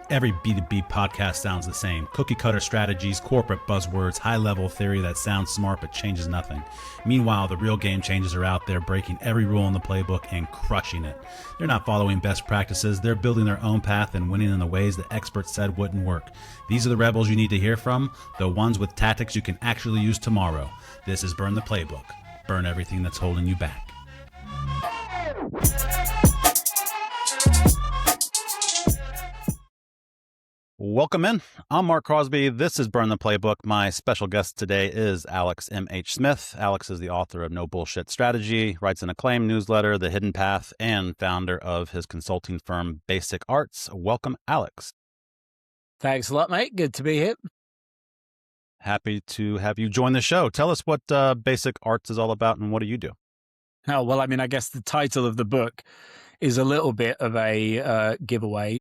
Every B2B podcast sounds the same. Cookie cutter strategies, corporate buzzwords, high level theory that sounds smart but changes nothing. Meanwhile, the real game changers are out there breaking every rule in the playbook and crushing it. They're not following best practices, they're building their own path and winning in the ways that experts said wouldn't work. These are the rebels you need to hear from, the ones with tactics you can actually use tomorrow. This is Burn the Playbook. Burn everything that's holding you back. Welcome in. I'm Marc Crosby. This is Burn the Playbook. My special guest today is Alex M.H. Smith. Alex is the author of No Bullshit Strategy, writes an acclaimed newsletter, The Hidden Path, and founder of his consulting firm, Basic Arts. Welcome, Alex. Thanks a lot, mate. Good to be here. Happy to have you join the show. Tell us what Basic Arts is all about and what do you do? Oh, well, I mean, I guess the title of the book is a little bit of a giveaway.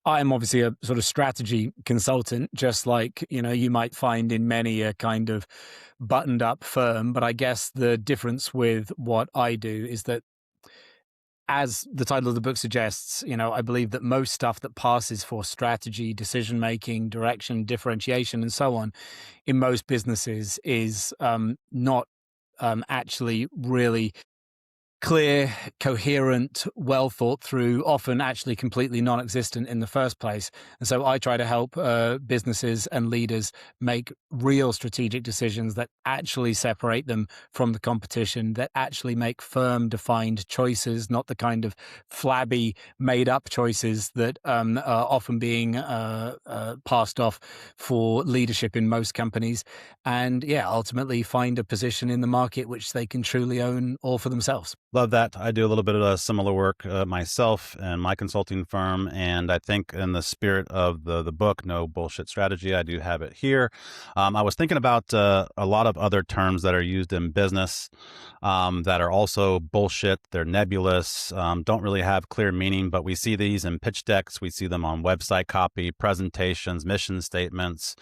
I'm obviously a sort of strategy consultant, just like, you might find in many a kind of buttoned up firm. But I guess the difference with what I do is that, as the title of the book suggests, I believe that most stuff that passes for strategy, decision-making, direction, differentiation, and so on in most businesses is not actually really clear, coherent, well thought through, often actually completely non-existent in the first place. And so I try to help businesses and leaders make real strategic decisions that actually separate them from the competition, that actually make firm, defined choices, not the kind of flabby, made-up choices that are often being passed off for leadership in most companies. And ultimately find a position in the market which they can truly own all for themselves. Love that. I do a little bit of similar work myself and my consulting firm. And I think in the spirit of the book, No Bullshit Strategy, I do have it here. I was thinking about a lot of other terms that are used in business that are also bullshit. They're nebulous, don't really have clear meaning, but we see these in pitch decks. We see them on website copy, presentations, mission statements.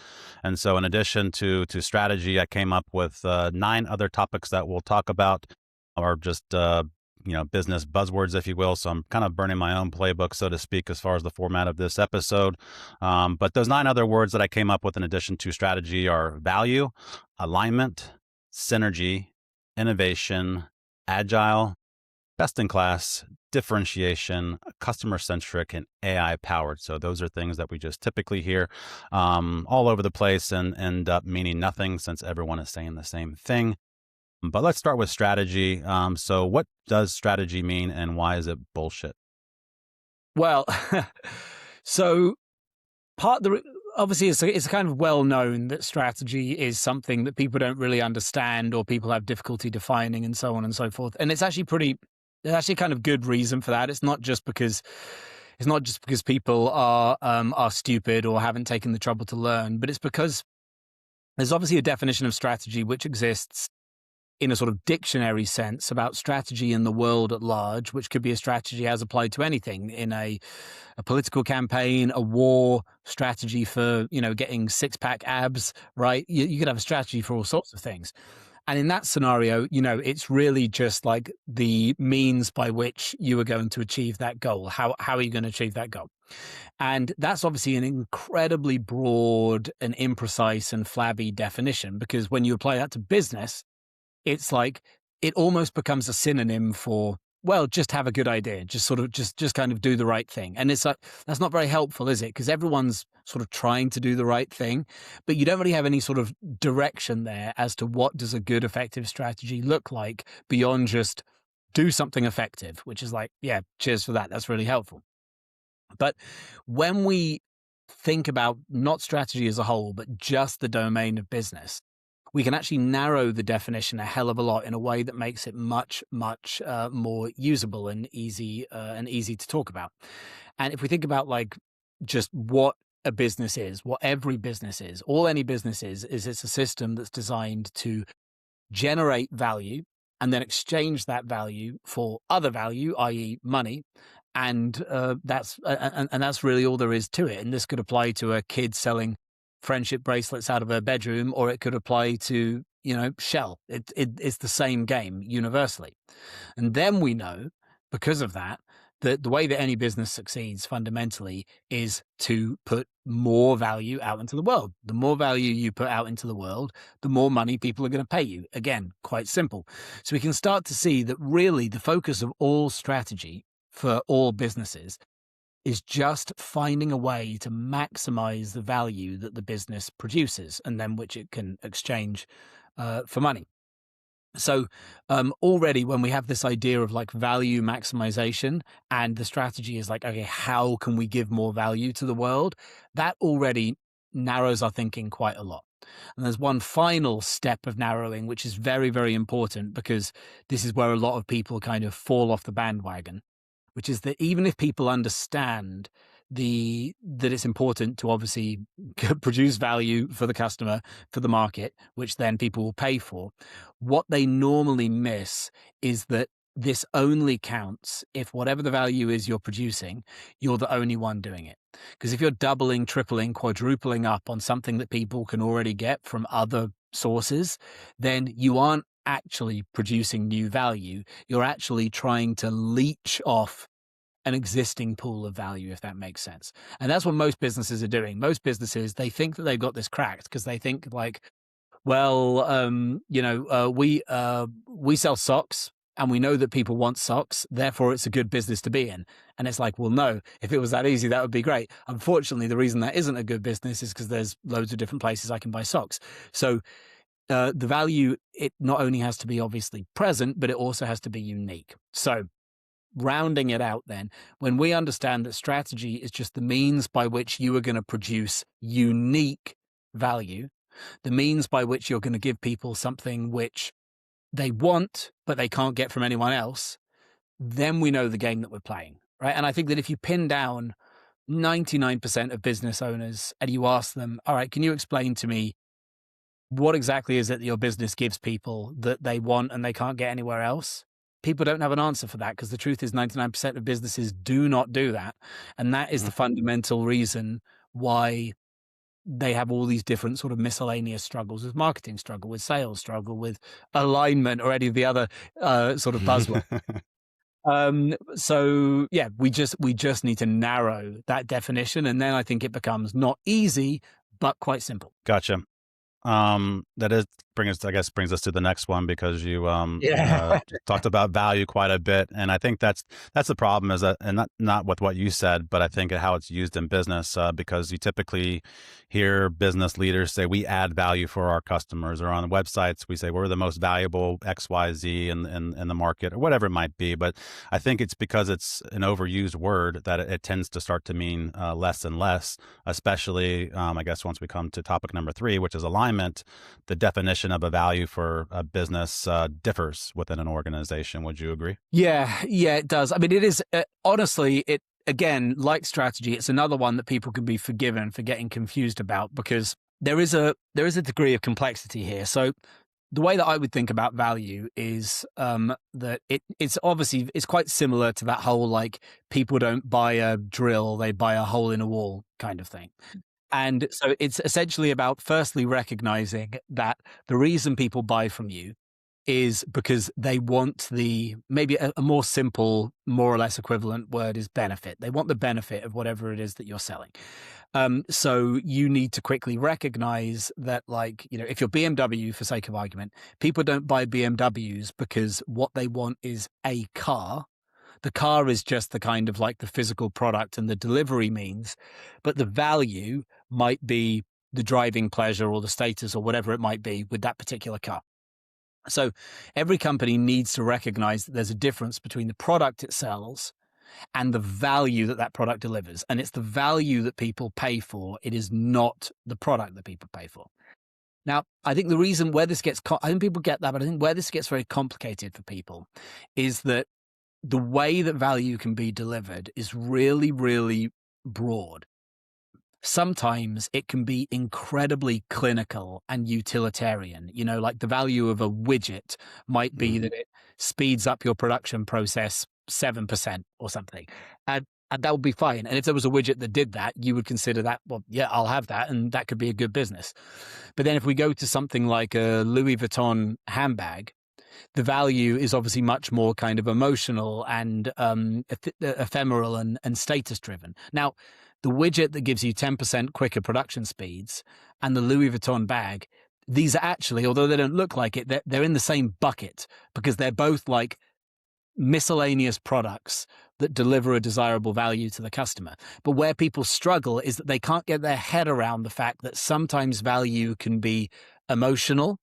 And so in addition to strategy, I came up with 9 other topics that we'll talk about, or just, business buzzwords, if you will. So I'm kind of burning my own playbook, so to speak, as far as the format of this episode. But those 9 other words that I came up with in addition to strategy are value, alignment, synergy, innovation, agile, best in class, differentiation, customer centric, and AI powered. So those are things that we just typically hear all over the place and end up meaning nothing since everyone is saying the same thing. But let's start with strategy. So what does strategy mean and why is it bullshit? Well, so obviously it's kind of well known that strategy is something that people don't really understand or people have difficulty defining and so on and so forth. And it's actually kind of good reason for that. It's not just because people are stupid or haven't taken the trouble to learn, but it's because there's obviously a definition of strategy which exists in a sort of dictionary sense about strategy in the world at large, which could be a strategy as applied to anything in a political campaign, a war strategy for, getting 6-pack abs, right? You could have a strategy for all sorts of things. And in that scenario, it's really just like the means by which you are going to achieve that goal. How are you going to achieve that goal? And that's obviously an incredibly broad and imprecise and flabby definition, because when you apply that to business, it's like it almost becomes a synonym for, well, just have a good idea, just kind of do the right thing. And it's like, that's not very helpful, is it? Because everyone's sort of trying to do the right thing, but you don't really have any sort of direction there as to what does a good, effective strategy look like beyond just do something effective, which is like, yeah, cheers for that. That's really helpful. But when we think about not strategy as a whole, but just the domain of business, we can actually narrow the definition a hell of a lot in a way that makes it much, much more usable and easy to talk about. And if we think about like just what a business is, what every business is, all any business is it's a system that's designed to generate value and then exchange that value for other value, i.e. money. And that's really all there is to it. And this could apply to a kid selling friendship bracelets out of her bedroom, or it could apply to, Shell. It's the same game universally. And then we know, because of that, that the way that any business succeeds fundamentally is to put more value out into the world. The more value you put out into the world, the more money people are going to pay you. Again, quite simple. So we can start to see that really the focus of all strategy for all businesses is just finding a way to maximize the value that the business produces and then which it can exchange for money. So already when we have this idea of like value maximization and the strategy is like, okay, how can we give more value to the world? That already narrows our thinking quite a lot. And there's one final step of narrowing, which is very, very important because this is where a lot of people kind of fall off the bandwagon, which is that even if people understand that it's important to obviously produce value for the customer, for the market, which then people will pay for, what they normally miss is that this only counts if whatever the value is you're producing, you're the only one doing it. Because if you're doubling, tripling, quadrupling up on something that people can already get from other sources, then you aren't actually producing new value. You're actually trying to leech off an existing pool of value, if that makes sense. And that's what most businesses are doing. Most businesses, they think that they've got this cracked because they think like, well, we sell socks and we know that people want socks, therefore it's a good business to be in. And it's like, well, no, if it was that easy, that would be great. Unfortunately, the reason that isn't a good business is because there's loads of different places I can buy socks. So the value, it not only has to be obviously present, but it also has to be unique. So rounding it out then, when we understand that strategy is just the means by which you are going to produce unique value, the means by which you're going to give people something which they want, but they can't get from anyone else, then we know the game that we're playing, right? And I think that if you pin down 99% of business owners and you ask them, all right, can you explain to me what exactly is it that your business gives people that they want and they can't get anywhere else? People don't have an answer for that because the truth is 99% of businesses do not do that. And that is the fundamental reason why they have all these different sort of miscellaneous struggles with marketing, struggle with sales, struggle with alignment or any of the other sort of buzzwords. So yeah, we just need to narrow that definition. And then I think it becomes not easy, but quite simple. Gotcha. That is brings us to the next one because you talked about value quite a bit, and I think that's the problem is that, and not with what you said, but I think how it's used in business because you typically hear business leaders say we add value for our customers, or on websites we say we're the most valuable XYZ in the market or whatever it might be. But I think it's because it's an overused word that it tends to start to mean less and less, especially I guess once we come to topic number 3, which is alignment. The definition of a value for a business differs within an organization. Would you agree? Yeah, it does. I mean, it is honestly, it again, like strategy, it's another one that people can be forgiven for getting confused about because there is a degree of complexity here. So the way that I would think about value is that it's obviously it's quite similar to that whole like people don't buy a drill, they buy a hole in a wall kind of thing. And so it's essentially about firstly recognizing that the reason people buy from you is because they want maybe a more simple, more or less equivalent word is benefit. They want the benefit of whatever it is that you're selling. So you need to quickly recognize that, like, if you're BMW, for sake of argument, people don't buy BMWs because what they want is a car. The car is just the kind of like the physical product and the delivery means, but the value might be the driving pleasure or the status or whatever it might be with that particular car. So every company needs to recognize that there's a difference between the product it sells and the value that product delivers. And it's the value that people pay for. It is not the product that people pay for. Now, I think the reason where this gets, I think people get that, but I think where this gets very complicated for people is that the way that value can be delivered is really, really broad. Sometimes it can be incredibly clinical and utilitarian. Like the value of a widget might be that it speeds up your production process 7% or something. And that would be fine. And if there was a widget that did that, you would consider that, well, yeah, I'll have that. And that could be a good business. But then if we go to something like a Louis Vuitton handbag, the value is obviously much more kind of emotional and ephemeral and status driven. Now, the widget that gives you 10% quicker production speeds and the Louis Vuitton bag, these are actually, although they don't look like it, they're in the same bucket because they're both like miscellaneous products that deliver a desirable value to the customer. But where people struggle is that they can't get their head around the fact that sometimes value can be emotional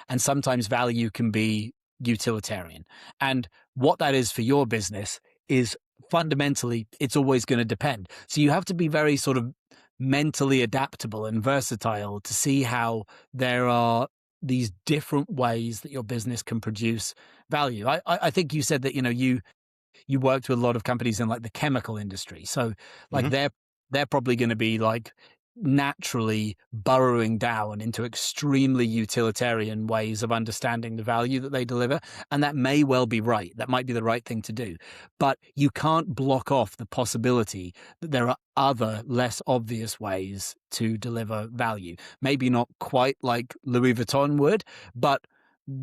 and sometimes value can be utilitarian. And what that is for your business is fundamentally, it's always going to depend. So you have to be very sort of mentally adaptable and versatile to see how there are these different ways that your business can produce value. I think you said that, you worked with a lot of companies in like the chemical industry. So like Hmm. they're probably going to be like naturally burrowing down into extremely utilitarian ways of understanding the value that they deliver. And that may well be right. That might be the right thing to do. But you can't block off the possibility that there are other less obvious ways to deliver value. Maybe not quite like Louis Vuitton would, but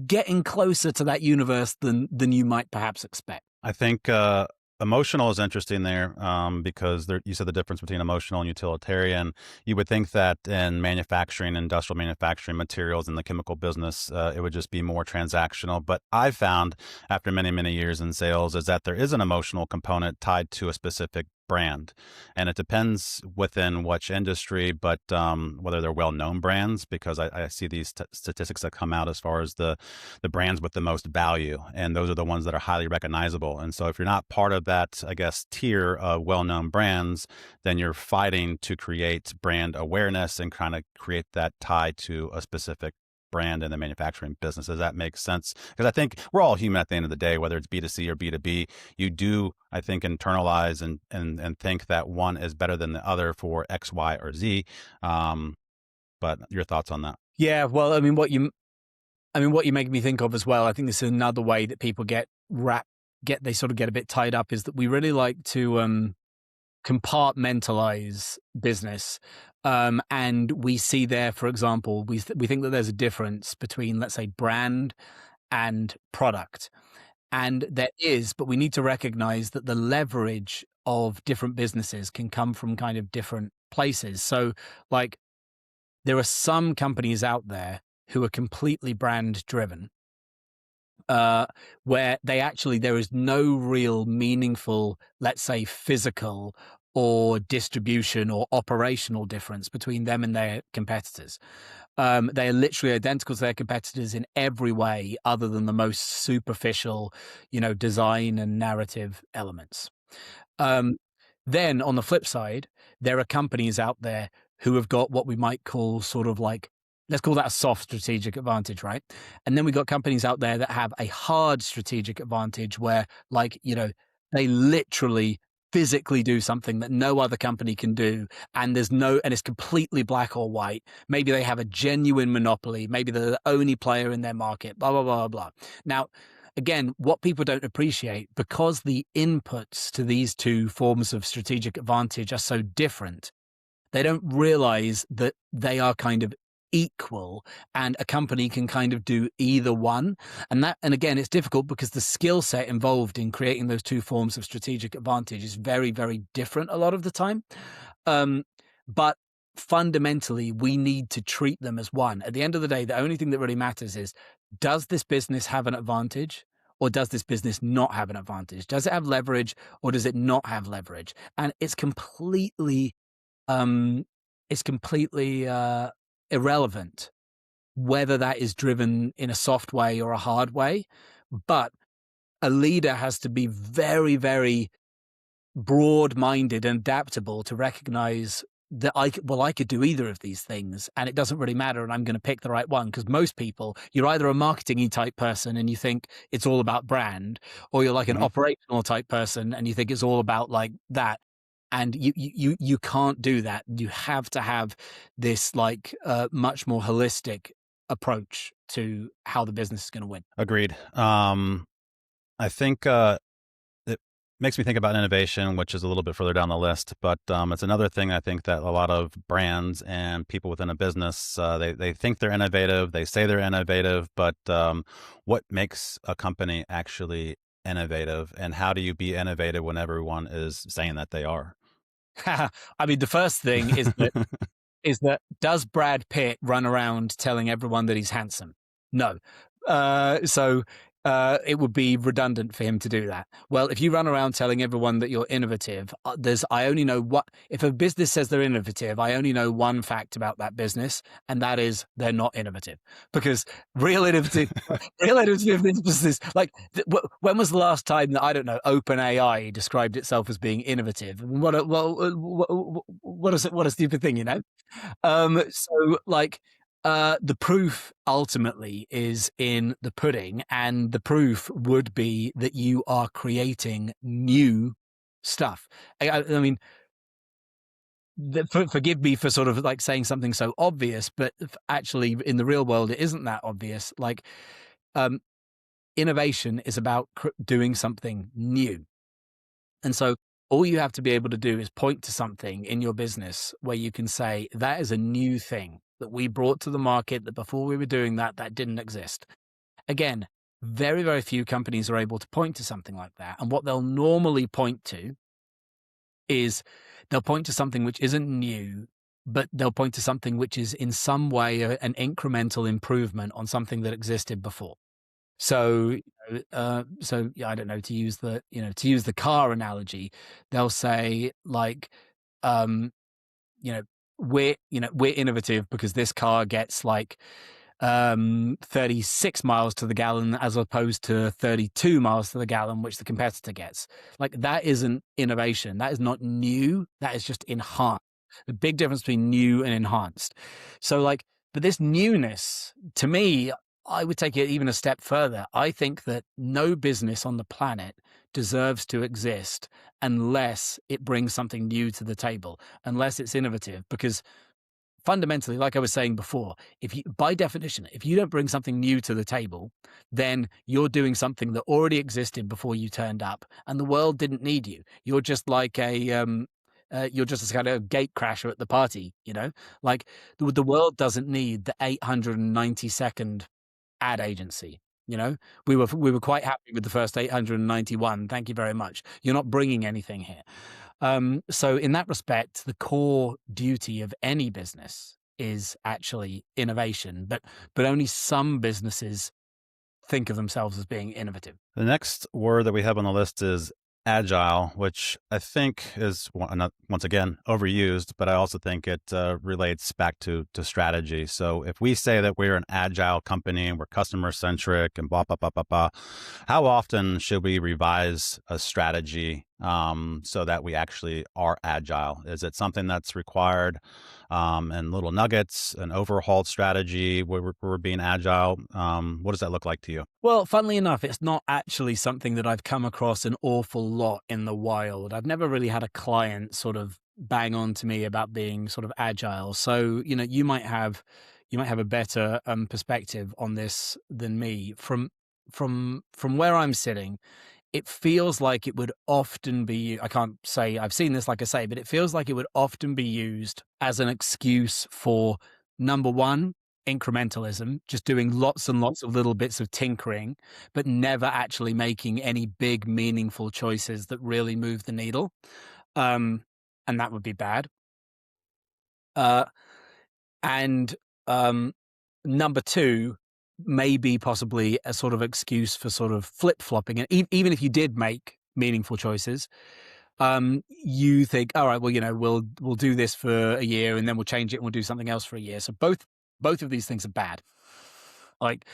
getting closer to that universe than you might perhaps expect. I think emotional is interesting there because you said the difference between emotional and utilitarian. You would think that in manufacturing, industrial manufacturing materials in the chemical business, it would just be more transactional. But I've found after many, many years in sales is that there is an emotional component tied to a specific brand. And it depends within which industry, but whether they're well-known brands, because I see these statistics that come out as far as the brands with the most value, and those are the ones that are highly recognizable. And so if you're not part of that, I guess, tier of well-known brands, then you're fighting to create brand awareness and kind of create that tie to a specific brand in the manufacturing business. Does that make sense? Because I think we're all human at the end of the day, whether it's B2C or B2B. You do, I think, internalize and think that one is better than the other for X, Y, or Z. But your thoughts on that? Yeah, well, what you make me think of as well, I think this is another way that people they sort of get a bit tied up, is that we really like to compartmentalize business. And we see there, for example, we think that there's a difference between, let's say, brand and product. And there is, but we need to recognize that the leverage of different businesses can come from kind of different places. So like there are some companies out there who are completely brand driven, where there is no real meaningful, let's say, physical or distribution or operational difference between them and their competitors. They are literally identical to their competitors in every way other than the most superficial, design and narrative elements. Then on the flip side, there are companies out there who have got what we might call sort of like, let's call that a soft strategic advantage, right? And then we got companies out there that have a hard strategic advantage where, like, they literally physically do something that no other company can do. And and it's completely black or white. Maybe they have a genuine monopoly. Maybe they're the only player in their market, blah, blah, blah, blah. Now, again, what people don't appreciate, because the inputs to these two forms of strategic advantage are so different, they don't realize that they are kind of equal, and a company can kind of do either one. And again, it's difficult because the skill set involved in creating those two forms of strategic advantage is very, very different a lot of the time. But fundamentally, we need to treat them as one. At the end of the day, the only thing that really matters is, does this business have an advantage, or does this business not have an advantage? Does it have leverage, or does it not have leverage? And it's completely irrelevant whether that is driven in a soft way or a hard way. But a leader has to be very, very broad-minded and adaptable to recognize that I could do either of these things, and it doesn't really matter, and I'm going to pick the right one. Because most people, you're either a marketing-y type person and you think it's all about brand, or you're like an operational type person and you think it's all about like that. And you can't do that. You have to have this like much more holistic approach to how the business is going to win. Agreed. I think makes me think about innovation, which is a little bit further down the list. But it's another thing I think that a lot of brands and people within a business they think they're innovative, they say they're innovative, but what makes a company actually innovative, and how do you be innovative when everyone is saying that they are? I mean, the first thing is that does Brad Pitt run around telling everyone that he's handsome? No. It would be redundant for him to do that. Well, if you run around telling everyone that you're innovative, I only know what, if a business says they're innovative, I only know one fact about that business, and that is they're not innovative. Because real innovative, real innovative businesses, like, when was the last time that, I don't know, OpenAI described itself as being innovative? What a stupid thing, you know? So like, the proof ultimately is in the pudding, and the proof would be that you are creating new stuff. I mean, forgive me for sort of like saying something so obvious, but actually in the real world, it isn't that obvious. Like, um, innovation is about doing something new. And so all you have to be able to do is point to something in your business where you can say, that is a new thing that we brought to the market, that before we were doing that, that didn't exist. Again, very, very few companies are able to point to something like that. And what they'll normally point to is they'll point to something which isn't new, but they'll point to something which is in some way an incremental improvement on something that existed before. So, yeah, I don't know, to use the car analogy, they'll say like, um, you know, we're innovative because this car gets like 36 miles to the gallon as opposed to 32 miles to the gallon, which the competitor gets. Like, that isn't innovation. That is not new. That is just enhanced. The big difference between new and enhanced. So like, but this newness, to me, I would take it even a step further. I think that no business on the planet deserves to exist unless it brings something new to the table, unless it's innovative, because fundamentally, like I was saying before, by definition, if you don't bring something new to the table, then you're doing something that already existed before you turned up, and the world didn't need you. You're just like you're just a kind of gate crasher at the party, you know. Like, the world doesn't need the 892nd ad agency. You know, we were quite happy with the first 891. Thank you very much. You're not bringing anything here. So in that respect, the core duty of any business is actually innovation, but only some businesses think of themselves as being innovative. The next word that we have on the list is agile, which I think is once again overused, but I also think it relates back to strategy. So if we say that we're an agile company and we're customer centric and blah blah blah blah blah, how often should we revise a strategy so that we actually are agile? Is it something that's required in little nuggets, an overhauled strategy where we're being agile? What does that look like to you? Well, funnily enough, it's not actually something that I've come across an awful lot in the wild. I've never really had a client sort of bang on to me about being sort of agile. So, you might have a better perspective on this than me. From where I'm sitting, it feels like it would often be, I can't say I've seen this, like I say, but it feels like it would often be used as an excuse for, number one, incrementalism, just doing lots and lots of little bits of tinkering, but never actually making any big, meaningful choices that really move the needle. And that would be bad. Uh, and number two, maybe possibly a sort of excuse for sort of flip-flopping. And even if you did make meaningful choices, you think, all right, well, we'll do this for a year and then we'll change it and we'll do something else for a year. So both of these things are bad. Like,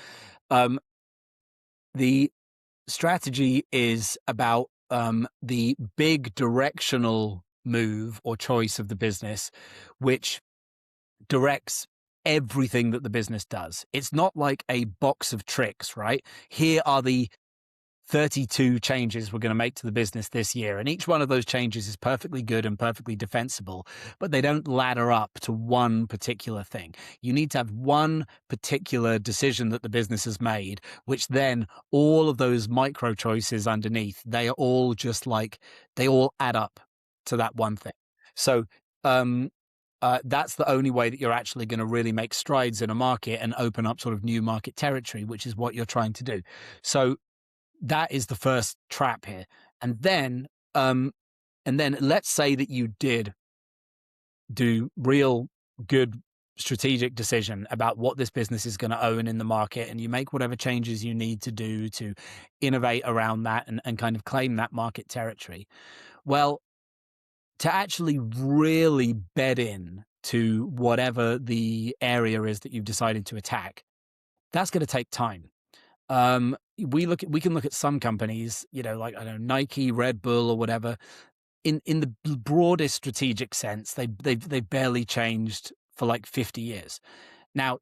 the strategy is about the big directional move or choice of the business, which directs everything that the business does. It's not like a box of tricks, right? Here are the 32 changes we're going to make to the business this year. And each one of those changes is perfectly good and perfectly defensible, but they don't ladder up to one particular thing. You need to have one particular decision that the business has made, which then all of those micro choices underneath, they are all just like, they all add up to that one thing. So, that's the only way that you're actually going to really make strides in a market and open up sort of new market territory, which is what you're trying to do. So that is the first trap here. And then let's say that you did do real good strategic decision about what this business is going to own in the market, and you make whatever changes you need to do to innovate around that and kind of claim that market territory. Well, to actually really bed in to whatever the area is that you've decided to attack, that's going to take time. We can look at some companies, like, I don't know, Nike, Red Bull, or whatever. In the broadest strategic sense, they've barely changed for like 50 years. Now,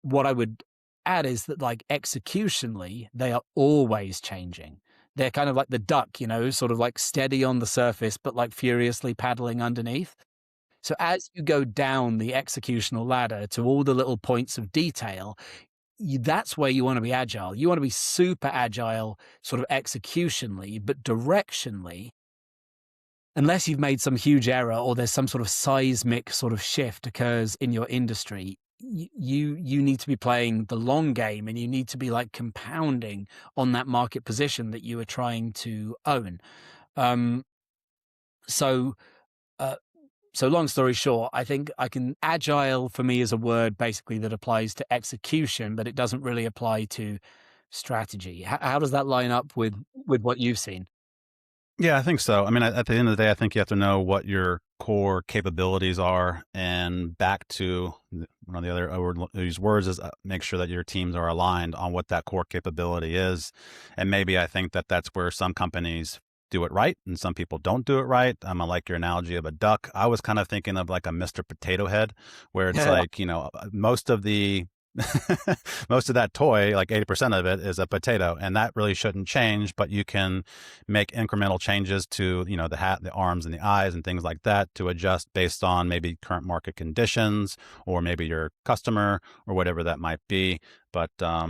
what I would add is that, like, executionally, they are always changing. They're kind of like the duck, sort of like steady on the surface, but like furiously paddling underneath. So as you go down the executional ladder to all the little points of detail, that's where you want to be agile. You want to be super agile, sort of executionally, but directionally, unless you've made some huge error or there's some sort of seismic sort of shift occurs in your industry, you need to be playing the long game, and you need to be like compounding on that market position that you are trying to own. So long story short, I think agile for me is a word basically that applies to execution, but it doesn't really apply to strategy. How does that line up with what you've seen? Yeah, I think so. I mean, at the end of the day, I think you have to know what your core capabilities are, and back to one of the other overused words is make sure that your teams are aligned on what that core capability is. And maybe I think that that's where some companies do it right and some people don't do it right. I like your analogy of a duck. I was kind of thinking of like a Mr. Potato Head, where it's like, most of the most of that toy, like 80% of it, is a potato, and that really shouldn't change, but you can make incremental changes to, the hat, the arms, and the eyes, and things like that to adjust based on maybe current market conditions or maybe your customer or whatever that might be. But I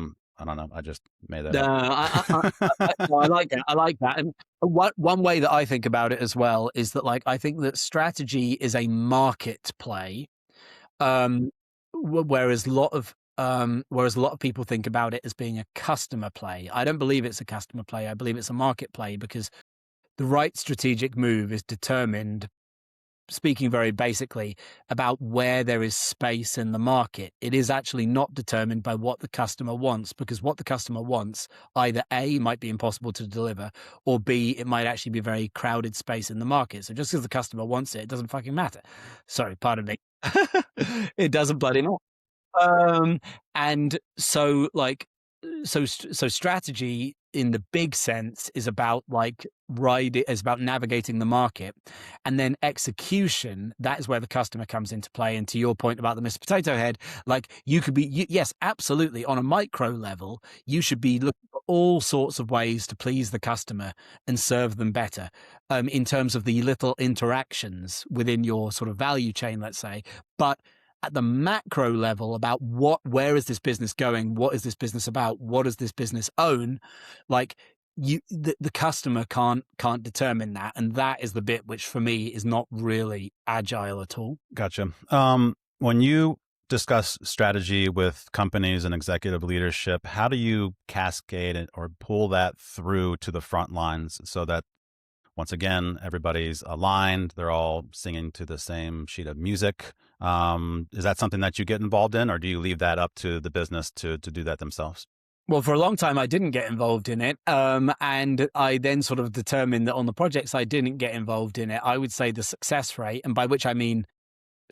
don't know. I just made that No, I like that. I like that. And one way that I think about it as well is that, like, I think that strategy is a market play, um, whereas a lot of people think about it as being a customer play. I don't believe it's a customer play. I believe it's a market play, because the right strategic move is determined, speaking very basically, about where there is space in the market. It is actually not determined by what the customer wants, because what the customer wants, either A, might be impossible to deliver, or B, it might actually be very crowded space in the market. So just because the customer wants it, it doesn't fucking matter. Sorry, pardon me. It doesn't bloody matter. And so, like, so strategy in the big sense is about, like, is about navigating the market, and then execution, that is where the customer comes into play. And to your point about the Mr. Potato Head, like, you could be, yes, absolutely, on a micro level, you should be looking for all sorts of ways to please the customer and serve them better, in terms of the little interactions within your sort of value chain, let's say. But at the macro level, about where is this business going? What is this business about? What does this business own? Like, the customer can't determine that. And that is the bit which for me is not really agile at all. Gotcha. When you discuss strategy with companies and executive leadership, how do you cascade it or pull that through to the front lines so that, once again, everybody's aligned, they're all singing to the same sheet of music? Is that something that you get involved in, or do you leave that up to the business to do that themselves? Well, for a long time, I didn't get involved in it. And I then sort of determined that on the projects I didn't get involved in it, I would say the success rate, and by which I mean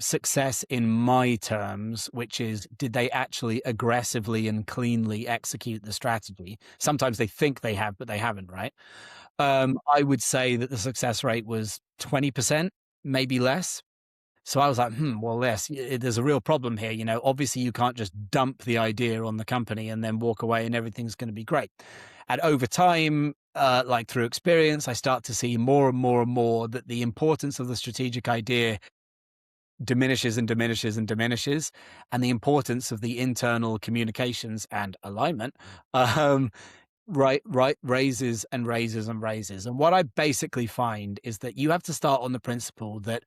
success in my terms, which is, did they actually aggressively and cleanly execute the strategy? Sometimes they think they have, but they haven't, right? I would say that the success rate was 20%, maybe less. So I was like, well, there's a real problem here. Obviously you can't just dump the idea on the company and then walk away and everything's going to be great. And over time, like through experience, I start to see more and more and more that the importance of the strategic idea diminishes and diminishes and diminishes, and the importance of the internal communications and alignment raises and raises and raises. And what I basically find is that you have to start on the principle that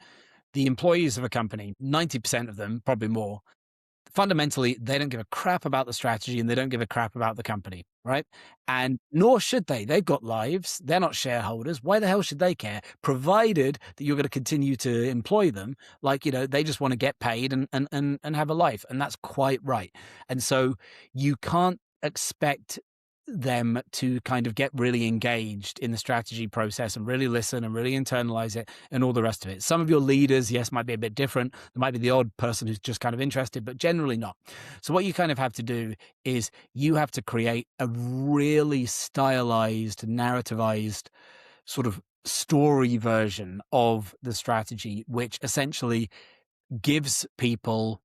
the employees of a company, 90% of them, probably more, fundamentally, they don't give a crap about the strategy and they don't give a crap about the company, right? And nor should they. They've got lives. They're not shareholders. Why the hell should they care? Provided that you're going to continue to employ them, like, they just want to get paid and have a life. And that's quite right. And so you can't expect them to kind of get really engaged in the strategy process and really listen and really internalize it and all the rest of it. Some of your leaders, yes, might be a bit different. There might be the odd person who's just kind of interested, but generally not. So what you kind of have to do is you have to create a really stylized, narrativized sort of story version of the strategy, which essentially gives people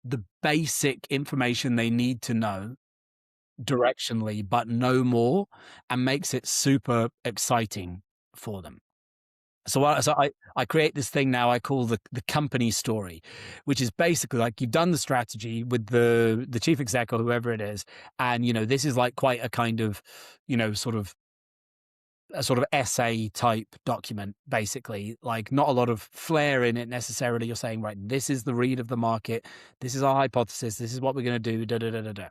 the basic information they need to know directionally, but no more, and makes it super exciting for them. So I create this thing now I call the company story, which is basically like you've done the strategy with the chief exec or whoever it is, and this is like quite a kind of sort of a sort of essay type document, basically, like not a lot of flair in it necessarily. You're saying, right, this is the read of the market, this is our hypothesis, this is what we're going to do, da da da da da.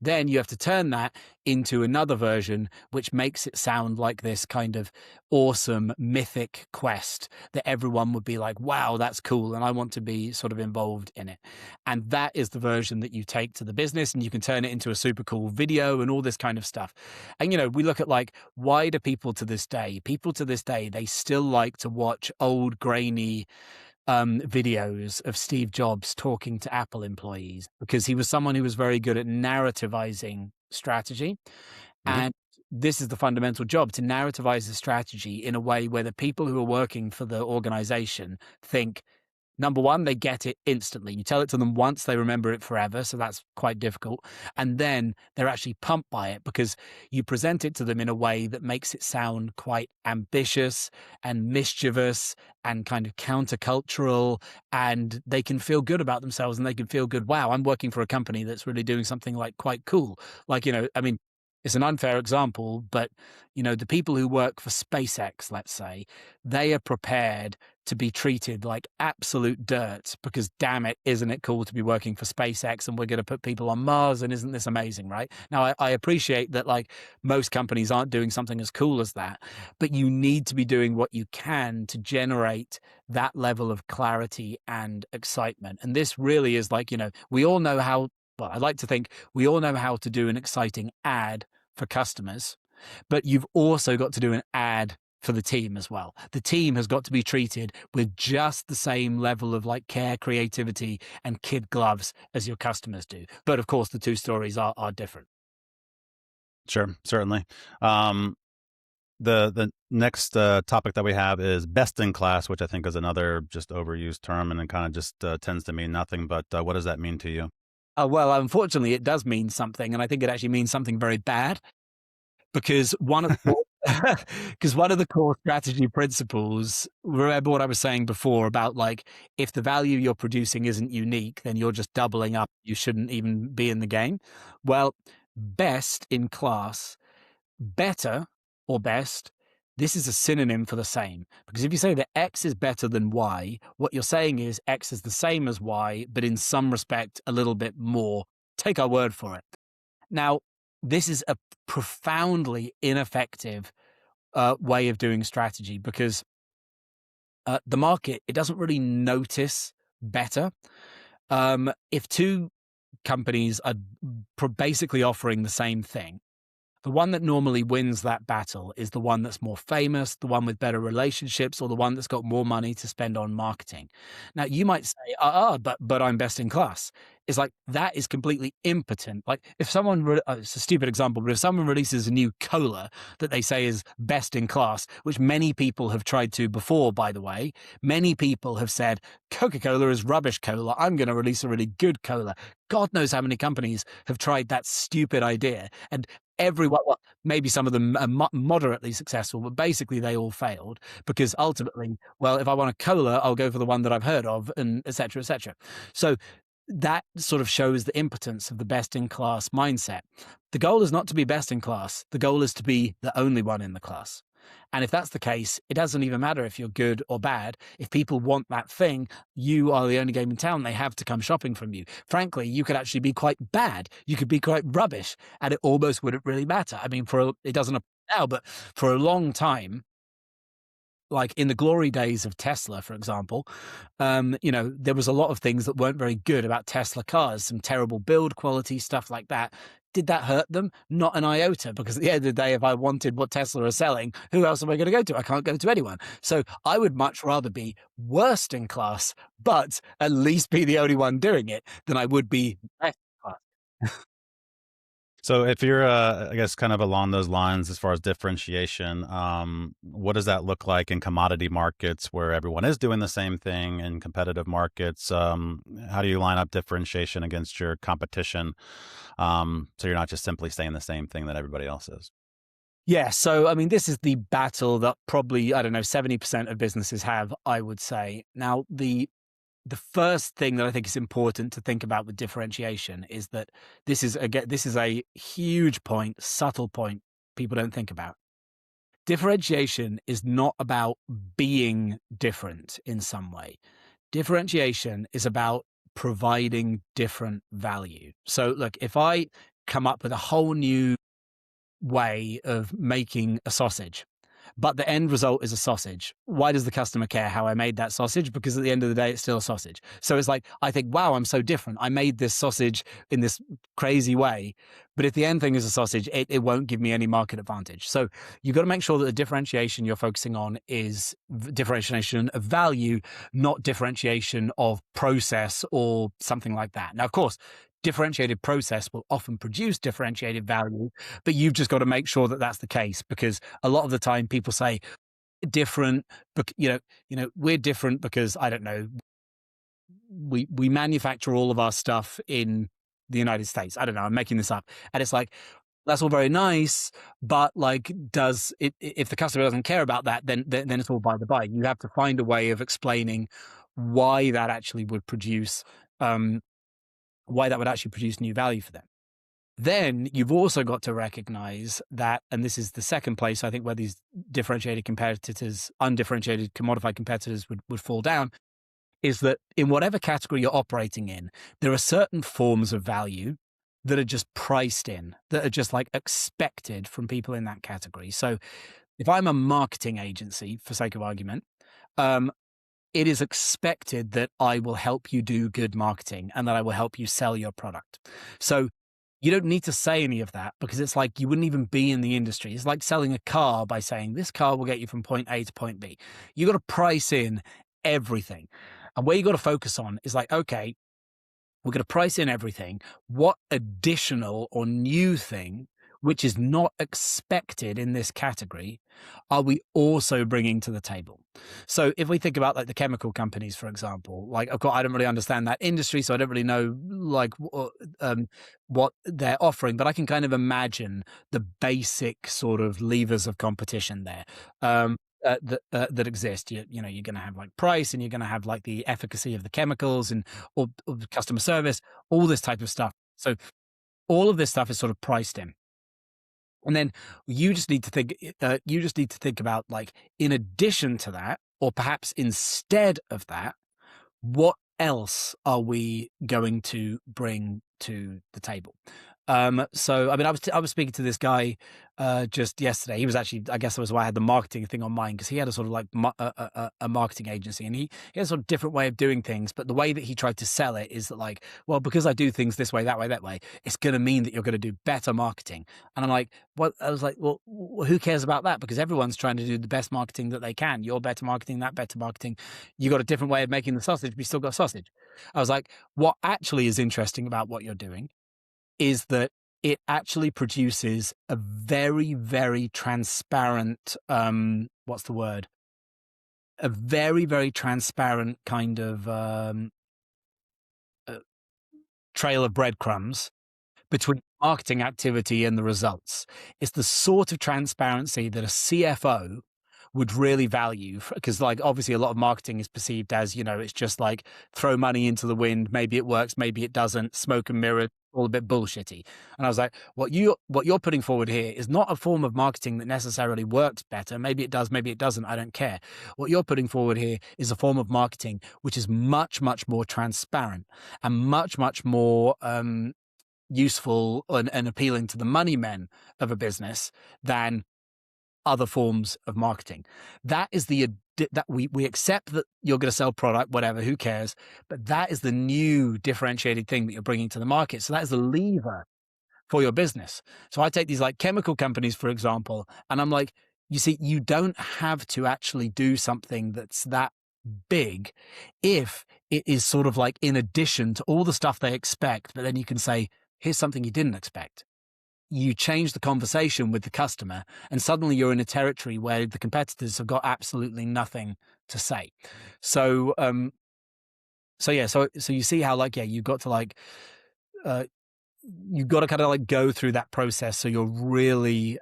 Then you have to turn that into another version which makes it sound like this kind of awesome mythic quest that everyone would be like, wow, that's cool, and I want to be sort of involved in it. And that is the version that you take to the business, and you can turn it into a super cool video and all this kind of stuff. And we look at like, why do people to this day, they still like to watch old grainy videos of Steve Jobs talking to Apple employees, because he was someone who was very good at narrativizing strategy. Mhm. And this is the fundamental job, to narrativize the strategy in a way where the people who are working for the organization think, number one, they get it instantly. You tell it to them once, they remember it forever. So that's quite difficult. And then they're actually pumped by it because you present it to them in a way that makes it sound quite ambitious and mischievous and kind of countercultural. And they can feel good about themselves and they can feel good. Wow, I'm working for a company that's really doing something like quite cool. Like, I mean, it's an unfair example, but the people who work for SpaceX, let's say, they are prepared to be treated like absolute dirt because, damn it, isn't it cool to be working for SpaceX and we're going to put people on Mars, and isn't this amazing, right? Now, I appreciate that like most companies aren't doing something as cool as that, but you need to be doing what you can to generate that level of clarity and excitement. And this really is like, we all know how, well, I like to think we all know how to do an exciting ad for customers, but you've also got to do an ad for the team as well. The team has got to be treated with just the same level of like care, creativity, and kid gloves as your customers do. But of course, the two stories are different. Sure, certainly. Um, the next topic that we have is best in class, which I think is another just overused term, and it kind of just tends to mean nothing. But what does that mean to you? Well, unfortunately, it does mean something, and I think it actually means something very bad, because one of the because one of the core strategy principles, remember what I was saying before about like, if the value you're producing isn't unique, then you're just doubling up. You shouldn't even be in the game. Well, best in class, better or best, this is a synonym for the same. Because if you say that X is better than Y, what you're saying is X is the same as Y, but in some respect, a little bit more. Take our word for it. Now, this is a profoundly ineffective way of doing strategy, because the market, it doesn't really notice better. If two companies are basically offering the same thing, the one that normally wins that battle is the one that's more famous, the one with better relationships, or the one that's got more money to spend on marketing. Now, you might say, but I'm best in class. It's like, that is completely impotent. Like, if someone, it's a stupid example, but if someone releases a new cola that they say is best in class, which many people have tried to before, by the way, many people have said, Coca-Cola is rubbish cola, I'm going to release a really good cola. God knows how many companies have tried that stupid idea. And everyone, well, maybe some of them are moderately successful, but basically they all failed because ultimately, well, if I want a cola, I'll go for the one that I've heard of, and et cetera, et cetera. So that sort of shows the impotence of the best in class mindset. The goal is not to be best in class. The goal is to be the only one in the class. And if that's the case, it doesn't even matter if you're good or bad. If people want that thing, you are the only game in town. They have to come shopping from you. Frankly, you could actually be quite bad. You could be quite rubbish, and it almost wouldn't really matter. I mean, it doesn't apply now, but for a long time, like in the glory days of Tesla, for example, there was a lot of things that weren't very good about Tesla cars, some terrible build quality, stuff like that. Did that hurt them? Not an iota, because at the end of the day, if I wanted what Tesla are selling, who else am I going to go to? I can't go to anyone. So I would much rather be worst in class, but at least be the only one doing it, than I would be best in class. So if you're, I guess, kind of along those lines as far as differentiation, what does that look like in commodity markets where everyone is doing the same thing, in competitive markets? How do you line up differentiation against your competition, so you're not just simply saying the same thing that everybody else is? Yeah, so I mean, this is the battle that probably, I don't know, 70% of businesses have, I would say. Now, the first thing that I think is important to think about with differentiation is that this is a huge point, subtle point people don't think about. Differentiation is not about being different in some way. Differentiation is about providing different value. So look, if I come up with a whole new way of making a sausage, but the end result is a sausage, why does the customer care how I made that sausage? Because at the end of the day, it's still a sausage. So it's like, I think, wow, I'm so different. I made this sausage in this crazy way, but if the end thing is a sausage, it won't give me any market advantage. So you've got to make sure that the differentiation you're focusing on is differentiation of value, not differentiation of process or something like that. Now, of course, differentiated process will often produce differentiated value, but you've just got to make sure that that's the case, because a lot of the time people say different, but we're different because, I don't know, we manufacture all of our stuff in the United States. I don't know, I'm making this up. And it's like, that's all very nice, but like, does it, if the customer doesn't care about that, then it's all by the by. You have to find a way of explaining why that actually would produce new value for them. Then you've also got to recognize that, and this is the second place I think where these differentiated competitors, undifferentiated commodified competitors would fall down, is that in whatever category you're operating in, there are certain forms of value that are just priced in, that are just like expected from people in that category. So if I'm a marketing agency, for sake of argument, it is expected that I will help you do good marketing and that I will help you sell your product. So you don't need to say any of that, because it's like you wouldn't even be in the industry. It's like selling a car by saying this car will get you from point A to point B. You got to price in everything. And where you got to focus on is like, okay, we're going to price in everything. What additional or new thing, which is not expected in this category, are we also bringing to the table? So if we think about like the chemical companies, for example, like, of course, I don't really understand that industry, so I don't really know like what they're offering, but I can kind of imagine the basic sort of levers of competition there. That exist. You're going to have like price, and you're going to have like the efficacy of the chemicals, and or customer service, all this type of stuff. So all of this stuff is sort of priced in. And then you just need to think about, like, in addition to that, or perhaps instead of that, what else are we going to bring to the table? So I mean, I was speaking to this guy just yesterday. He was actually, I guess that was why I had the marketing thing on mine, because he had a sort of like a marketing agency, and he has a sort of different way of doing things. But the way that he tried to sell it is that, like, well, because I do things this way, that way, that way, it's going to mean that you're going to do better marketing. And I'm like, what? I was like, well, who cares about that? Because everyone's trying to do the best marketing that they can. You're better marketing, that better marketing. You got a different way of making the sausage, but you still got sausage. I was like, what actually is interesting about what you're doing is that it actually produces a very, very transparent, what's the word? A very, very transparent kind of trail of breadcrumbs between marketing activity and the results. It's the sort of transparency that a CFO would really value, because like obviously a lot of marketing is perceived as, it's just like throw money into the wind, maybe it works, maybe it doesn't, smoke and mirrors, all a bit bullshitty. And I was like, what you're putting forward here is not a form of marketing that necessarily works better. Maybe it does, maybe it doesn't, I don't care. What you're putting forward here is a form of marketing which is much, much more transparent and much, much more useful and appealing to the money men of a business than other forms of marketing. That is that we accept that you're going to sell product, whatever, who cares? But that is the new differentiated thing that you're bringing to the market. So that is the lever for your business. So I take these like chemical companies, for example, and I'm like, you see, you don't have to actually do something that's that big if it is sort of like in addition to all the stuff they expect, but then you can say, here's something you didn't expect. You change the conversation with the customer, and suddenly you're in a territory where the competitors have got absolutely nothing to say. So, so you see how like, you've got to like, you've got to kind of like go through that process. So you're really,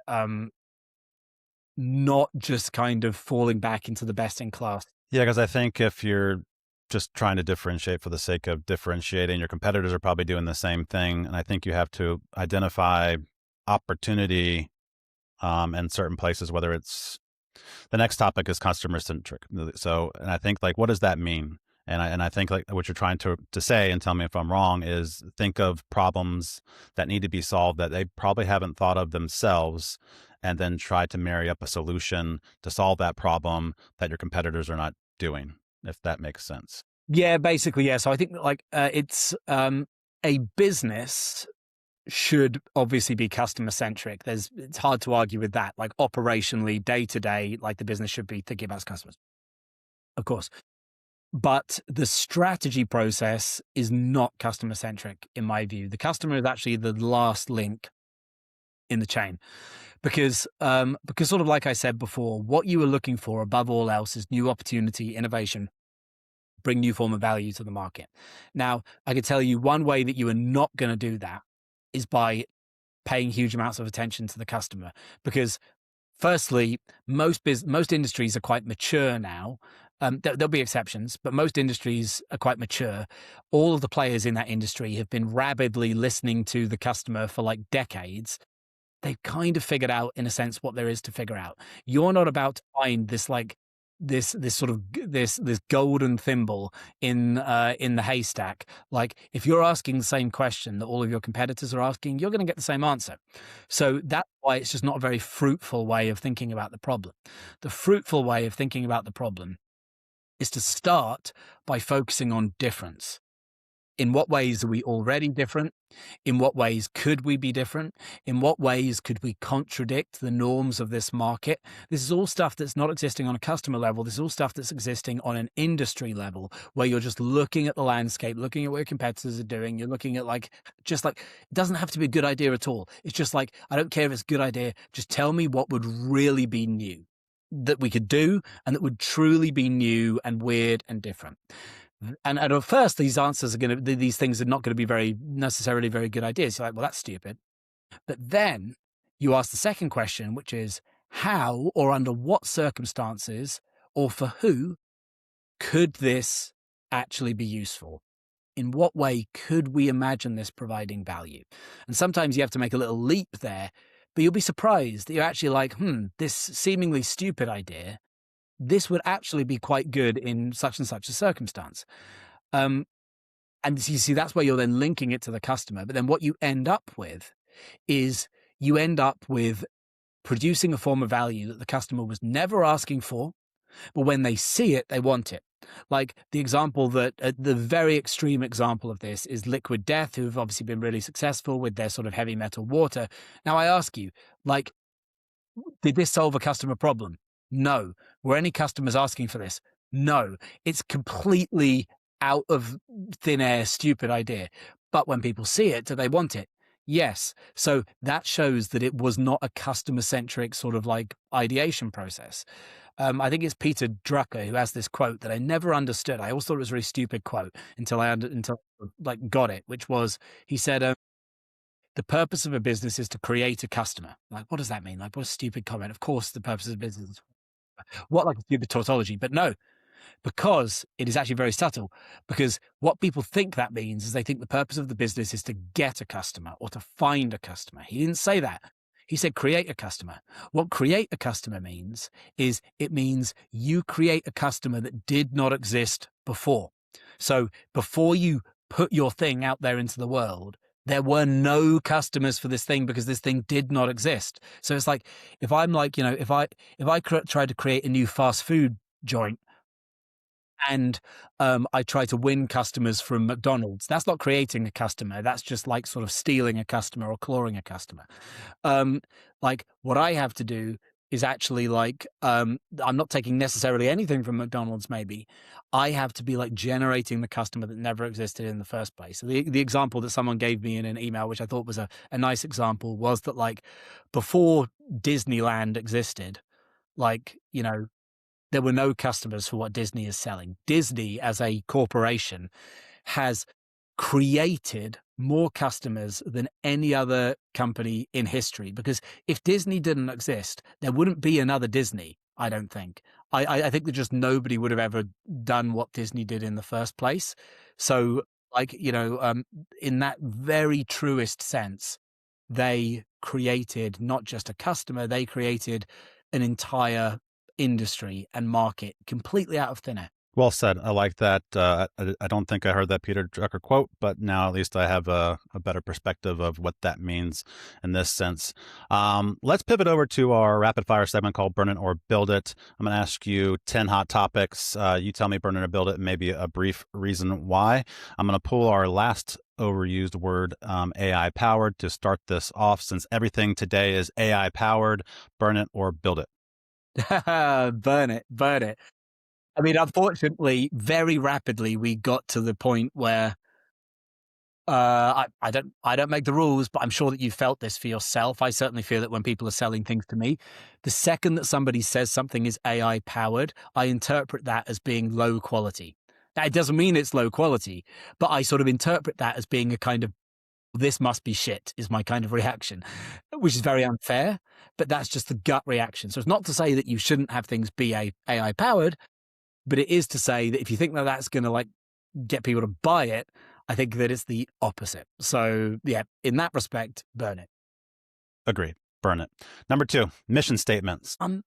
not just kind of falling back into the best in class. Yeah, because I think if you're just trying to differentiate for the sake of differentiating, your competitors are probably doing the same thing. And I think you have to identify opportunity in certain places, whether it's the next topic is customer centric. So, and I think like, what does that mean? And I think like what you're trying to say, and tell me if I'm wrong, is think of problems that need to be solved that they probably haven't thought of themselves, and then try to marry up a solution to solve that problem that your competitors are not doing, if that makes sense. Yeah, basically, yeah. So I think like it's a business should obviously be customer centric. It's hard to argue with that. Like operationally, day to day, like the business should be thinking about its customers, of course. But the strategy process is not customer centric, in my view. The customer is actually the last link in the chain, because sort of like I said before, what you are looking for above all else is new opportunity, innovation, bring new form of value to the market. Now, I can tell you one way that you are not going to do that is by paying huge amounts of attention to the customer, because firstly, most industries are quite mature now. There'll be exceptions, but most industries are quite mature. All of the players in that industry have been rabidly listening to the customer for like decades. They've kind of figured out, in a sense, what there is to figure out. You're not about to find this like this golden thimble in the haystack. Like if you're asking the same question that all of your competitors are asking, you're going to get the same answer. So that's why it's just not a very fruitful way of thinking about the problem. The fruitful way of thinking about the problem is to start by focusing on difference. In what ways are we already different? In what ways could we be different? In what ways could we contradict the norms of this market? This is all stuff that's not existing on a customer level. This is all stuff that's existing on an industry level, where you're just looking at the landscape, looking at what your competitors are doing. You're looking at it doesn't have to be a good idea at all. It's just like, I don't care if it's a good idea. Just tell me what would really be new that we could do and that would truly be new and weird and different. And at first, these things are not going to be necessarily very good ideas. You're like, well, that's stupid. But then you ask the second question, which is how or under what circumstances or for who could this actually be useful? In what way could we imagine this providing value? And sometimes you have to make a little leap there, but you'll be surprised that you're actually like, this seemingly stupid idea, this would actually be quite good in such and such a circumstance. And you see, that's where you're then linking it to the customer. But then what you end up with is you end up with producing a form of value that the customer was never asking for, but when they see it, they want it. Like the example the very extreme example of this is Liquid Death, who've obviously been really successful with their sort of heavy metal water. Now I ask you, like, did this solve a customer problem? No. Were any customers asking for this? No. It's completely out of thin air, stupid idea. But when people see it, do they want it? Yes. So that shows that it was not a customer-centric sort of like ideation process. I think it's Peter Drucker who has this quote that I never understood. I always thought it was a really stupid quote until I got it, which was, he said, the purpose of a business is to create a customer. Like, what does that mean? Like, what a stupid comment. Of course, the purpose of a business is what, like a stupid tautology. But no, because it is actually very subtle. Because what people think that means is they think the purpose of the business is to get a customer or to find a customer. He didn't say that. He said create a customer. What create a customer means is it means you create a customer that did not exist before. So before you put your thing out there into the world, there were no customers for this thing because this thing did not exist. So it's like, if I'm like, if I try to create a new fast food joint, and I try to win customers from McDonald's, that's not creating a customer. That's just like sort of stealing a customer or clawing a customer. Like, what I have to do is actually like, I'm not taking necessarily anything from McDonald's. Maybe I have to be like generating the customer that never existed in the first place. So the example that someone gave me in an email, which I thought was a nice example, was that like before Disneyland existed, like, there were no customers for what Disney is selling. Disney as a corporation has created more customers than any other company in history, because if Disney didn't exist, there wouldn't be another Disney, I don't think. I think that just nobody would have ever done what Disney did in the first place. So like, in that very truest sense, they created not just a customer, they created an entire industry and market completely out of thin air. Well said. I like that. I don't think I heard that Peter Drucker quote, but now at least I have a better perspective of what that means in this sense. Let's pivot over to our rapid fire segment called Burn It or Build It. I'm going to ask you 10 hot topics. You tell me burn it or build it, and maybe a brief reason why. I'm going to pull our last overused word, AI powered, to start this off. Since everything today is AI powered, burn it or build it. Burn it, burn it. I mean, unfortunately, very rapidly we got to the point where I don't make the rules, but I'm sure that you felt this for yourself. I certainly feel that when people are selling things to me, the second that somebody says something is AI powered, I interpret that as being low quality. Now, it doesn't mean it's low quality, but I sort of interpret that as being a kind of, this must be shit, is my kind of reaction, which is very unfair, but that's just the gut reaction. So it's not to say that you shouldn't have things be AI powered, but it is to say that if you think that that's going to like get people to buy it, I think that it's the opposite. So yeah, in that respect, burn it. Agreed. Burn it. Number 2, mission statements. I'm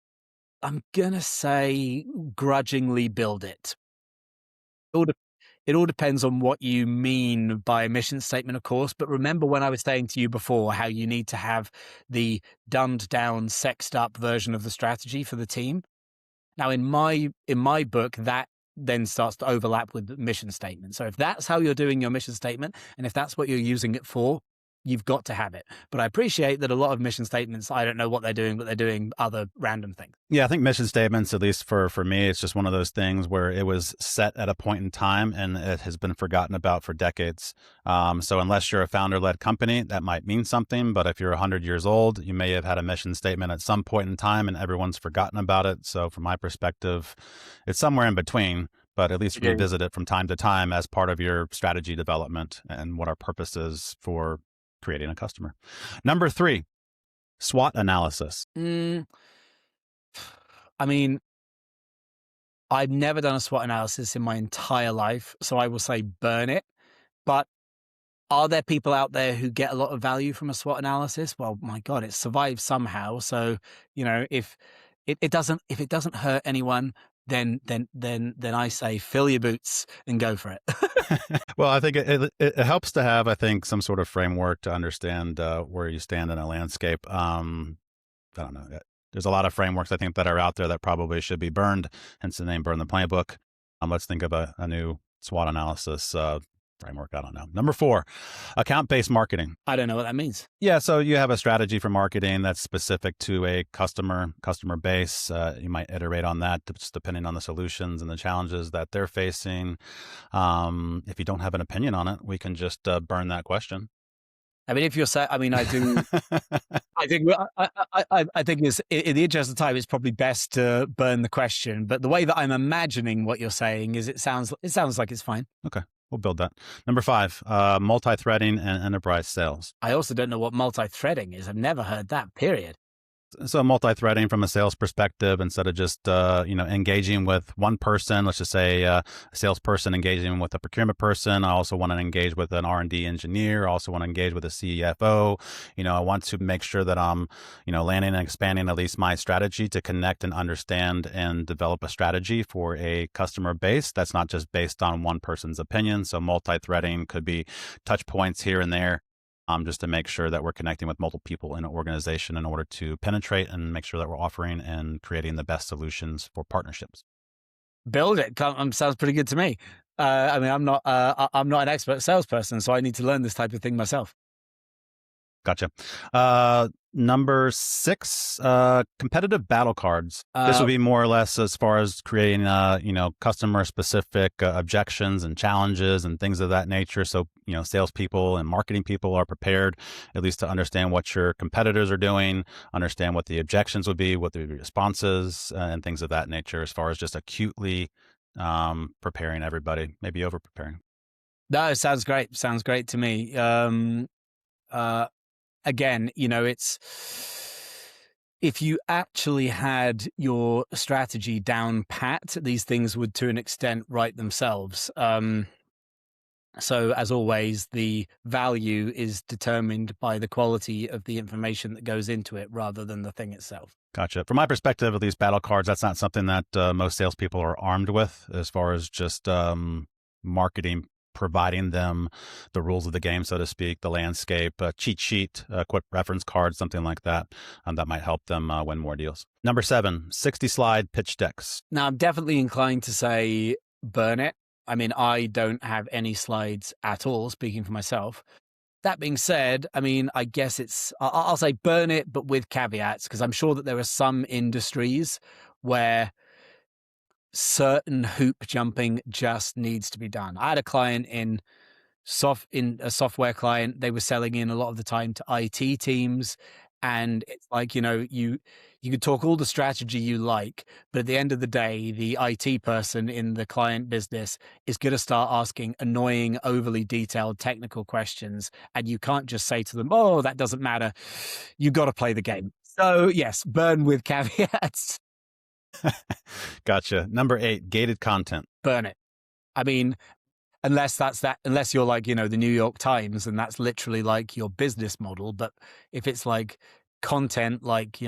going to say grudgingly build it. It all depends on what you mean by a mission statement, of course. But remember when I was saying to you before how you need to have the dumbed down, sexed up version of the strategy for the team. Now, in my book, that then starts to overlap with the mission statement. So if that's how you're doing your mission statement, and if that's what you're using it for, you've got to have it. But I appreciate that a lot of mission statements, I don't know what they're doing, but they're doing other random things. Yeah, I think mission statements, at least for me, it's just one of those things where it was set at a point in time and it has been forgotten about for decades. So unless you're a founder-led company, that might mean something. But if you're 100 years old, you may have had a mission statement at some point in time and everyone's forgotten about it. So from my perspective, it's somewhere in between, but at least revisit it from time to time as part of your strategy development and what our purpose is for creating a customer. Number 3, SWOT analysis. I mean, I've never done a SWOT analysis in my entire life, so I will say burn it. But are there people out there who get a lot of value from a SWOT analysis? Well, my God, it survives somehow. So, if it doesn't hurt anyone, then I say fill your boots and go for it. Well, I think it helps to have, I think, some sort of framework to understand where you stand in a landscape. I don't know. There's a lot of frameworks, I think, that are out there that probably should be burned, hence the name Burn the Playbook. Let's think of a new SWOT analysis framework. I don't know. Number 4, account-based marketing. I don't know what that means. Yeah, so you have a strategy for marketing that's specific to a customer base. You might iterate on that just depending on the solutions and the challenges that they're facing. If you don't have an opinion on it, we can just burn that question. I mean, if you're saying, I mean, I do. I think is in the interest of time, it's probably best to burn the question. But the way that I'm imagining what you're saying is, it sounds like it's fine. Okay. We'll build that. Number 5, multi-threading and enterprise sales. I also don't know what multi-threading is. I've never heard that, period. So multi-threading from a sales perspective, instead of just engaging with one person, let's just say a salesperson engaging with a procurement person. I also want to engage with an R&D engineer. I also want to engage with a CFO. I want to make sure that I'm landing and expanding at least my strategy to connect and understand and develop a strategy for a customer base that's not just based on one person's opinion. So multi-threading could be touch points here and there, just to make sure that we're connecting with multiple people in an organization in order to penetrate and make sure that we're offering and creating the best solutions for partnerships. Build it. Sounds pretty good to me. I'm not an expert salesperson, so I need to learn this type of thing myself. Gotcha. Number 6, competitive battle cards. This would be more or less as far as creating, customer specific objections and challenges and things of that nature. So, salespeople and marketing people are prepared at least to understand what your competitors are doing, understand what the objections would be, what the responses, and things of that nature, as far as just acutely preparing everybody, maybe over preparing. No, it sounds great. Sounds great to me. Again, it's if you actually had your strategy down pat, these things would to an extent write themselves. So as always, the value is determined by the quality of the information that goes into it rather than the thing itself. Gotcha. From my perspective, at least battle cards, that's not something that most salespeople are armed with, as far as just marketing, providing them the rules of the game, so to speak, the landscape, a cheat sheet, a quick reference card, something like that, that might help them win more deals. Number 7, 60-slide pitch decks. Now, I'm definitely inclined to say burn it. I mean, I don't have any slides at all, speaking for myself. That being said, I mean, I guess I'll say burn it, but with caveats, because I'm sure that there are some industries where certain hoop jumping just needs to be done. I had a client in a software client. They were selling in a lot of the time to IT teams, and it's like, you could talk all the strategy you like, but at the end of the day, the IT person in the client business is going to start asking annoying, overly detailed technical questions, and you can't just say to them, "Oh, that doesn't matter." You got to play the game. So yes, burn with caveats. Gotcha. Number 8, gated content. Burn it. I mean, unless you're like, the New York Times, and that's literally like your business model. But if it's like content, like,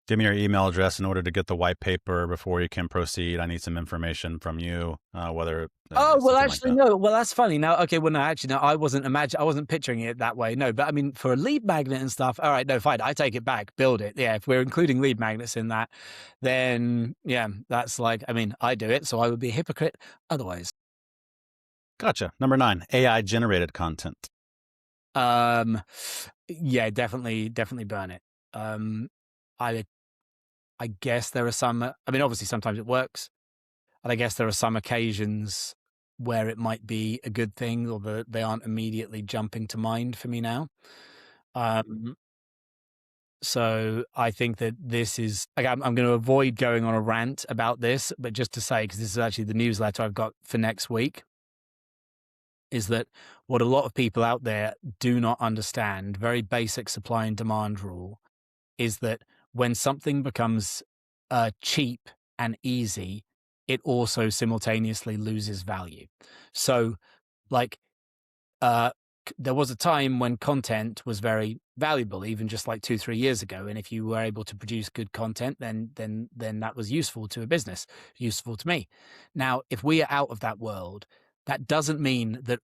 Give me your email address in order to get the white paper before you can proceed. I need some information from you, whether. Oh, well, something actually, like that. no. Well, that's funny. Now, okay, well, no, actually, no, I wasn't picturing it that way. No, but I mean, for a lead magnet and stuff, all right, no, fine. I take it back. Build it. Yeah, if we're including lead magnets in that, then, yeah, that's like, I mean, I do it, so I would be a hypocrite otherwise. Gotcha. Number 9, AI generated content. Yeah, definitely burn it. I I guess there are some, I mean, obviously sometimes it works, and I guess there are some occasions where it might be a good thing, or they aren't immediately jumping to mind for me now. So I think that this is, like, I'm going to avoid going on a rant about this, but just to say, because this is actually the newsletter I've got for next week, is that what a lot of people out there do not understand, very basic supply and demand rule, is that when something becomes cheap and easy, it also simultaneously loses value. So, like, there was a time when content was very valuable, even just like 2-3 years ago. And if you were able to produce good content, then that was useful to a business, useful to me. Now, if we are out of that world, that doesn't mean that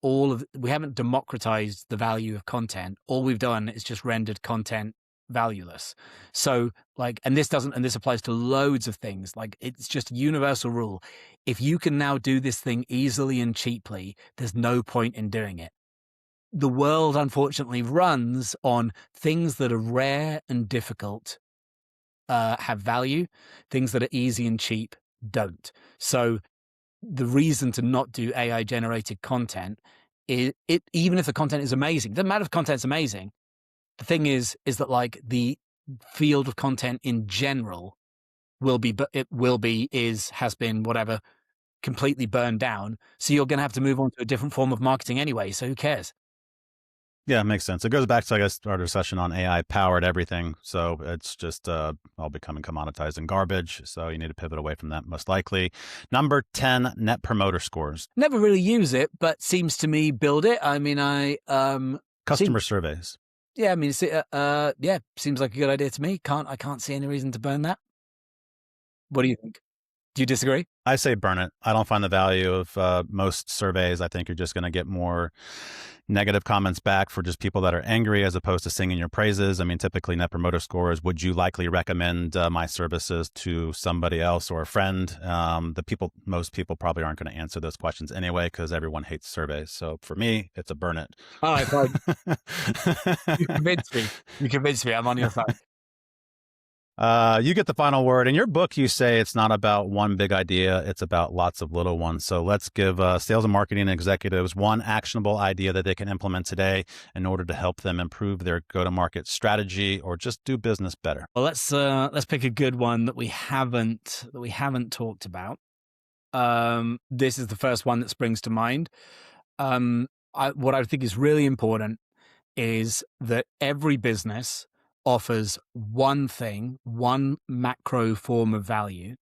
we haven't democratized the value of content. All we've done is just rendered content valueless. So, like, and this applies to loads of things. Like, it's just universal rule. If you can now do this thing easily and cheaply, there's no point in doing it. The world, unfortunately, runs on things that are rare and difficult have value. Things that are easy and cheap don't. So the reason to not do AI generated content is, even if the content is amazing, it doesn't matter if content's amazing. The thing is that, like, the field of content in general has been, whatever, completely burned down. So you're going to have to move on to a different form of marketing anyway. So who cares? Yeah, it makes sense. It goes back to, I guess, our discussion on AI powered everything. So it's just all becoming commoditized and garbage. So you need to pivot away from that most likely. Number 10, net promoter scores. Never really use it, but seems to me build it. I mean, Customer surveys. Yeah, I mean, yeah, seems like a good idea to me. I can't see any reason to burn that. What do you think? Do you disagree? I say burn it. I don't find the value of most surveys. I think you're just going to get more negative comments back for just people that are angry as opposed to singing your praises. I mean, typically net promoter scores, would you likely recommend my services to somebody else or a friend? Most people probably aren't going to answer those questions anyway because everyone hates surveys. So for me, it's a burn it. All right, you convinced me. You convinced me. I'm on your side. You get the final word. In your book, you say it's not about one big idea. It's about lots of little ones. So let's give sales and marketing executives one actionable idea that they can implement today in order to help them improve their go-to-market strategy or just do business better. Well, let's pick a good one that we haven't talked about. This is the first one that springs to mind. What I think is really important is that every business offers one thing, one macro form of value.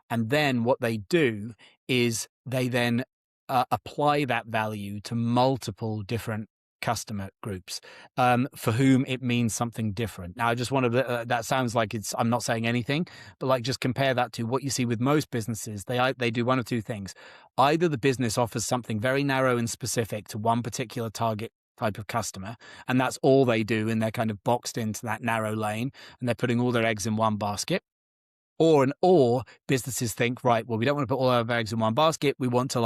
And then what they do is they then apply that value to multiple different customer groups for whom it means something different. Now, I just want to, that sounds like I'm not saying anything, but like just compare that to what you see with most businesses. They do one of two things. Either the business offers something very narrow and specific to one particular target type of customer, and that's all they do, and they're kind of boxed into that narrow lane, and they're putting all their eggs in one basket. Or businesses think, right, well, we don't want to put all our eggs in one basket. We want to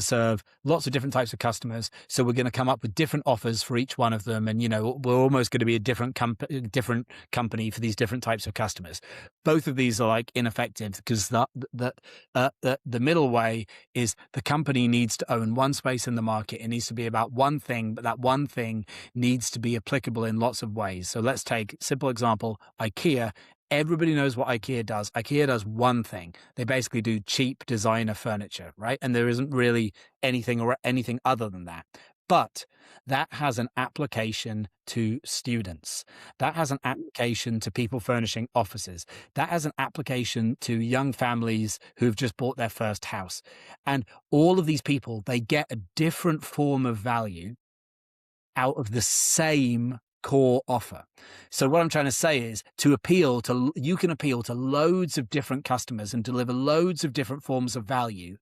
serve lots of different types of customers. So we're going to come up with different offers for each one of them. And, we're almost going to be a different company for these different types of customers. Both of these are like ineffective because the middle way is the company needs to own one space in the market. It needs to be about one thing, but that one thing needs to be applicable in lots of ways. So let's take simple example, IKEA. Everybody knows what IKEA does. IKEA does one thing. They basically do cheap designer furniture, right? And there isn't really anything other than that. But that has an application to students. That has an application to people furnishing offices. That has an application to young families who've just bought their first house. And all of these people, they get a different form of value out of the same core offer. So what I'm trying to say is you can appeal to loads of different customers and deliver loads of different forms of value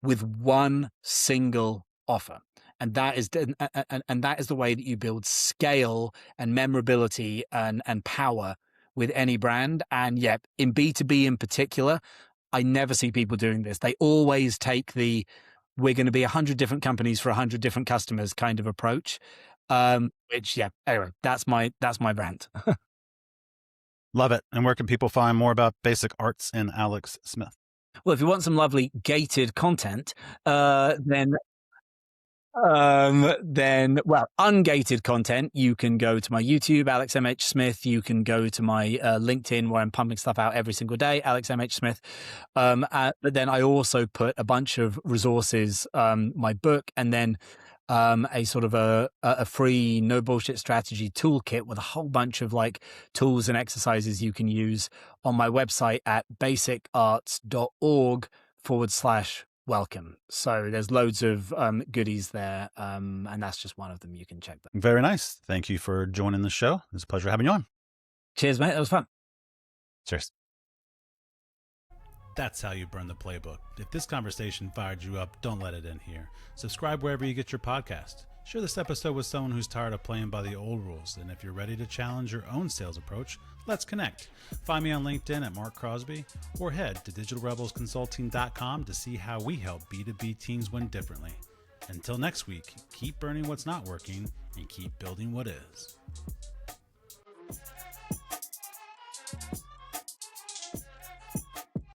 with one single offer. And that is the way that you build scale and memorability and power with any brand. And yeah, in B2B in particular, I never see people doing this. They always take we're going to be 100 different companies for 100 different customers kind of approach. Anyway, that's my rant. Love it. And where can people find more about Basic Arts and Alex Smith? Well, if you want some lovely gated content, then ungated content, you can go to my YouTube, Alex MH Smith. You can go to my LinkedIn, where I'm pumping stuff out every single day, Alex MH Smith. But then I also put a bunch of resources, my book, and then a sort of a free no bullshit strategy toolkit with a whole bunch of like tools and exercises you can use on my website at basicarts.org/welcome. So there's loads of goodies there, and that's just one of them. You can check that. Very nice. Thank you for joining the show. It's a pleasure having you on. Cheers, mate. That was fun. Cheers. That's how you burn the playbook. If this conversation fired you up, don't let it end here. Subscribe wherever you get your podcast. Share this episode with someone who's tired of playing by the old rules. And if you're ready to challenge your own sales approach, let's connect. Find me on LinkedIn at Marc Crosby, or head to digitalrebelsconsulting.com to see how we help B2B teams win differently. Until next week, keep burning what's not working and keep building what is.